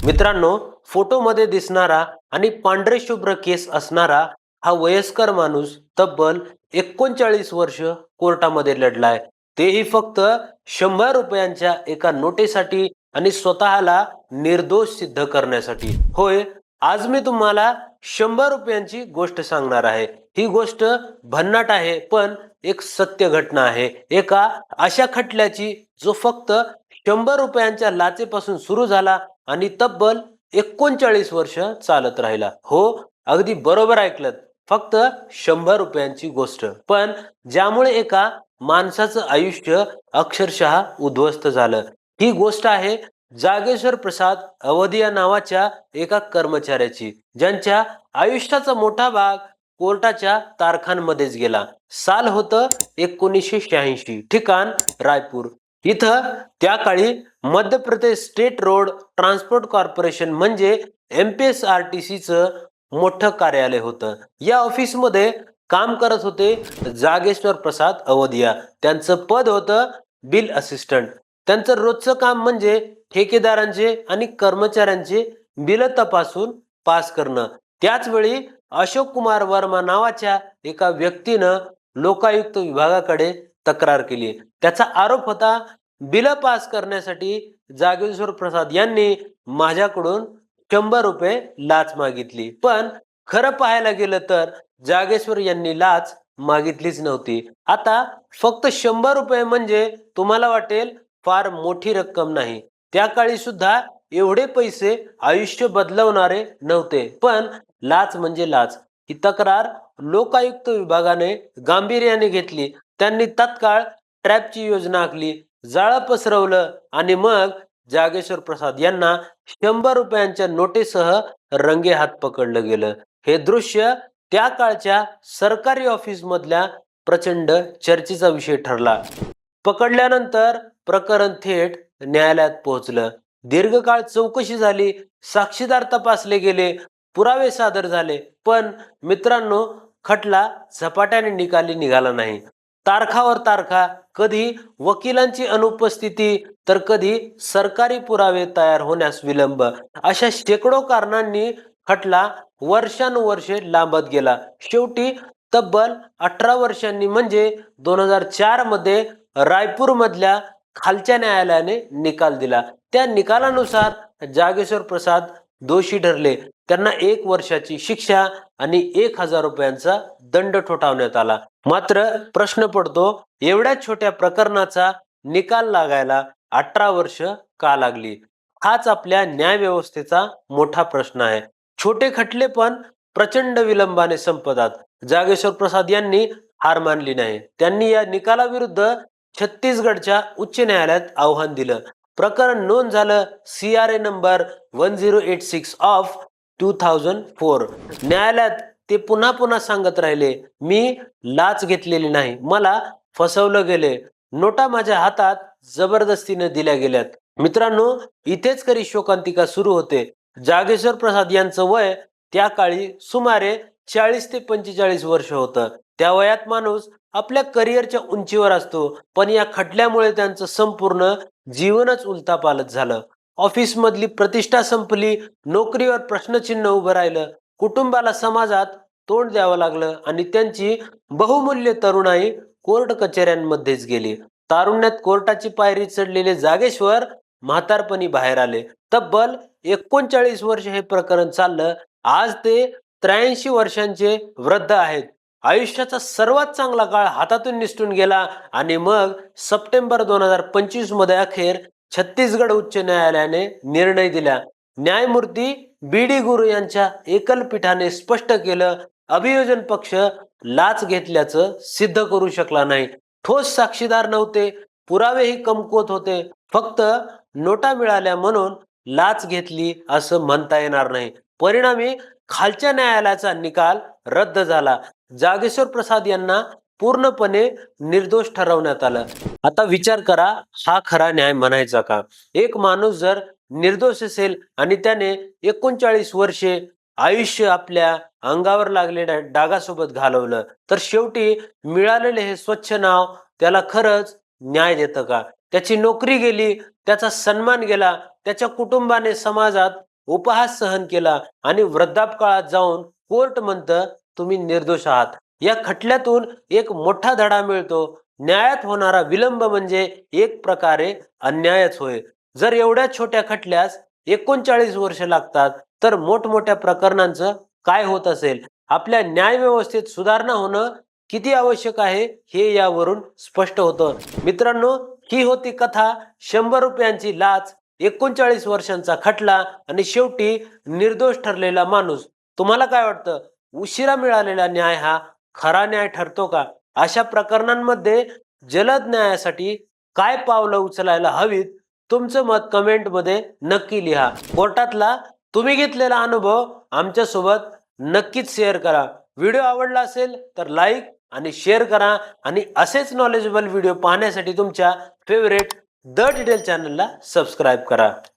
मित्रांनो, फोटोमध्ये दिसणारा आणि पांढरे शुभ्र केस असणारा हा वयस्कर माणूस तब्बल 39 वर्ष कोर्टामध्ये लढलाय. तेही फक्त 100 रुपयांच्या एका नोटेसाठी आणि स्वतःला निर्दोष सिद्ध करण्यासाठी. होय, आज मी तुम्हाला 100 रुपयांची गोष्ट सांगणार आहे. ही गोष्ट भन्नाट आहे, पण एक सत्य घटना आहे. एका अशा खटल्याची जो फक्त 100 रुपयांच्या लाचेपासून सुरू झाला आणि तब्बल 39 वर्ष चालत राहिला. हो, अगदी बरोबर ऐकलत. फक्त 100 रुपयांची गोष्ट. पण ज्यामुळे एका माणसाचं आयुष्य अक्षरशः उद्ध्वस्त झालं. ही गोष्ट आहे जागेश्वर प्रसाद अवधिया नावाच्या एका कर्मचाऱ्याची, ज्यांच्या आयुष्याचा मोठा भाग कोर्टाच्या तारखांमध्येच गेला. साल होतं 1986. ठिकाण रायपूर. इथं त्या काळी Madhya Pradesh state road transport corporation म्हणजे MPSRTCचं मोठं कार्यालय होतं. या ऑफिसमध्ये काम करत होते जागेश्वर प्रसाद अवधिया. त्यांचं पद होतं बिल असिस्टंट. त्यांचं रोजचं काम म्हणजे ठेकेदारांचे आणि कर्मचाऱ्यांचे बिल तपासून पास करणं. त्याच वेळी अशोक कुमार वर्मा नावाच्या एका व्यक्तीनं लोकायुक्त विभागाकडे तक्रार केली. त्याचा आरोप होता, बिल पास करण्यासाठी जागेश्वर प्रसाद यांनी माझ्याकडून 100 रुपये लाच मागितली. पण खरं पाहायला गेलं तर जागेश्वर यांनी लाच मागितलीच नव्हती. आता फक्त 100 रुपये म्हणजे तुम्हाला वाटेल फार मोठी रक्कम नाही. त्या काळी सुद्धा एवढे पैसे आयुष्य बदलवणारे नव्हते. पण लाच म्हणजे लाच. ही तक्रार लोकायुक्त विभागाने गांभीर्याने घेतली. त्यांनी तात्काळ ट्रॅपची योजना आखली, जाळं पसरवलं आणि मग जागेश्वर प्रसाद यांना 100 रुपयांच्या नोटीससह रंगेहात पकडलं गेलं. हे दृश्य त्या काळच्या सरकारी ऑफिस मधल्या प्रचंड चर्चेचा विषय ठरला. पकडल्यानंतर प्रकरण थेट न्यायालयात पोहोचलं. दीर्घकाळ चौकशी झाली, साक्षीदार तपासले गेले, पुरावे सादर झाले. पण मित्रांनो, खटला झपाट्याने निकाली निघाला नाही. तारखावर तारखा, कधी वकिलांची अनुपस्थिती तर कधी सरकारी पुरावे तयार होण्यास विलंब, अशा शेकडो कारणांनी खटला वर्षानुवर्षे लांबत गेला. शेवटी तब्बल 18 वर्षांनी म्हणजे 2004 मध्ये रायपूर मधल्या खालच्या न्यायालयाने निकाल दिला. त्या निकालानुसार जागेश्वर प्रसाद दोषी ठरले. त्यांना 1 वर्षाची शिक्षा आणि 1000 रुपयांचा दंड ठोठावण्यात आला. मात्र प्रश्न पडतो, एवढ्या छोट्या प्रकरणाचा निकाल लागायला 18 वर्ष का लागली? हाच आपल्या न्यायव्यवस्थेचा मोठा प्रश्न आहे. छोटे खटले पण प्रचंड विलंबाने संपतात. जागेश्वर प्रसाद यांनी हार मानली नाही. त्यांनी या निकालाविरुद्ध छत्तीसगडच्या उच्च न्यायालयात आव्हान दिलं. प्रकरण नोंद झालं. CRA number 1086 of 2004. न्यायालयात ते पुन्हा पुन्हा सांगत राहिले, मी लाच घेतलेली नाही, मला फसवलं गेले, नोटा माझ्या हातात जबरदस्तीने दिल्या गेल्यात. मित्रांनो, इथेच खरी शोकांतिका सुरू होते. जागेश्वर प्रसाद यांचं वय त्या काळी सुमारे 40 ते 45 वर्ष होतं. त्या वयात माणूस आपल्या करिअरच्या उंचीवर असतो, पण या खटल्यामुळे त्यांचं संपूर्ण जीवनच उलथापालथ झालं. ऑफिस मधली प्रतिष्ठा संपली, नोकरीवर प्रश्नचिन्ह उभं राहिलं, कुटुंबाला समाजात तोंड द्यावं लागलं आणि त्यांची बहुमूल्य तरुणाई कोर्ट कचेऱ्यांमध्येच गेली. तारुण्यात कोर्टाची पायरी चढलेले जागेश्वर म्हातारपणी बाहेर आले. तब्बल 39 वर्ष हे प्रकरण चाललं. आज ते 83 वर्षांचे वृद्ध आहेत. आयुष्याचा सर्वात चांगला काळ हातातून निसटून गेला आणि मग सप्टेंबर 2025 मध्ये अखेर छत्तीसगड उच्च न्यायालयाने निर्णय दिला. न्यायमूर्ती BD गुरु यांच्या एकल पीठाने स्पष्ट केलं, अभियोजन पक्ष लाच घेतल्याचं सिद्ध करू शकला नाही. ठोस साक्षीदार नव्हते, पुरावेही कमकुवत होते. फक्त नोटा मिळाल्या म्हणून लाच घेतली असं म्हणता येणार नाही. परिणामी खालच्या न्यायालयाचा निकाल रद्द झाला. जागेश्वर प्रसाद यांना पूर्णपणे निर्दोष ठरवण्यात आलं. आता विचार करा, हा खरा न्याय म्हणायचा का? एक माणूस जर निर्दोष असेल आणि त्याने 39 वर्षे आयुष्य आपल्या अंगावर लागलेल्या डागासोबत घालवलं, तर शेवटी मिळालेले हे स्वच्छ नाव त्याला खरंच न्याय देतं का? त्याची नोकरी गेली, त्याचा सन्मान गेला, त्याच्या कुटुंबाने समाजात उपहास सहन केला आणि वृद्धापकाळात जाऊन कोर्ट म्हणतं तुम्ही निर्दोष आहात. या खटल्यातून एक मोठा धडा मिळतो. न्यायात होणारा विलंब म्हणजे एक प्रकारे अन्यायच होय. जर एवढ्या छोट्या खटल्यास 39 वर्ष लागतात, तर मोठमोठ्या प्रकरणांचं काय होत असेल? आपल्या न्यायव्यवस्थेत सुधारणा होणं किती आवश्यक आहे हे यावरून स्पष्ट होतं. मित्रांनो, ही होती कथा. 100 रुपयांची लाच, 39 वर्षांचा खटला आणि शेवटी निर्दोष ठरलेला माणूस. तुम्हाला काय वाटतं? उशिरा मिळालेला न्याय हा खरा न्याय ठरतो का? अशा प्रकरणांमध्ये जलद न्यायासाठी काय पावलं उचलायला हवीत? तुमचं मत कमेंटमध्ये नक्की लिहा. कोर्टातला तुम्ही घेतलेला अनुभव आमच्यासोबत नक्कीच शेअर करा. व्हिडिओ आवडला असेल तर लाईक आणि शेअर करा आणि असेच नॉलेजेबल व्हिडिओ पाहण्यासाठी तुमच्या फेवरेट द डिटेल चॅनलला सबस्क्राईब करा.